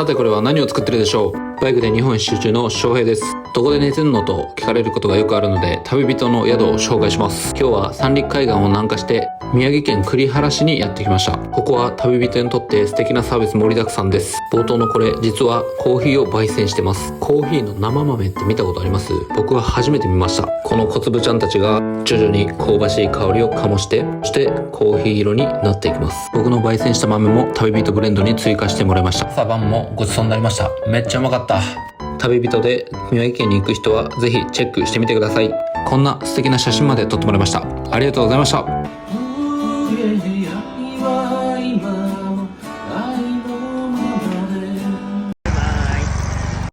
さてこれは何を作ってるでしょう。バイクで日本一周中の翔平です。どこで寝てんのと聞かれることがよくあるので、旅人の宿を紹介します。今日は三陸海岸を南下して宮城県栗原市にやってきました。ここは旅人にとって素敵なサービス盛りだくさんです。冒頭のこれ実はコーヒーを焙煎してます。コーヒーの生豆って見たことあります？僕は初めて見ました。この小粒ちゃんたちが徐々に香ばしい香りを醸して、そしてコーヒー色になっていきます。僕の焙煎した豆も旅人ブレンドに追加してもらいました。朝晩もごちそうになりました。めっちゃうまかった。旅人で宮城県に行く人はぜひチェックしてみてください。こんな素敵な写真まで撮ってもらいました。ありがとうございました。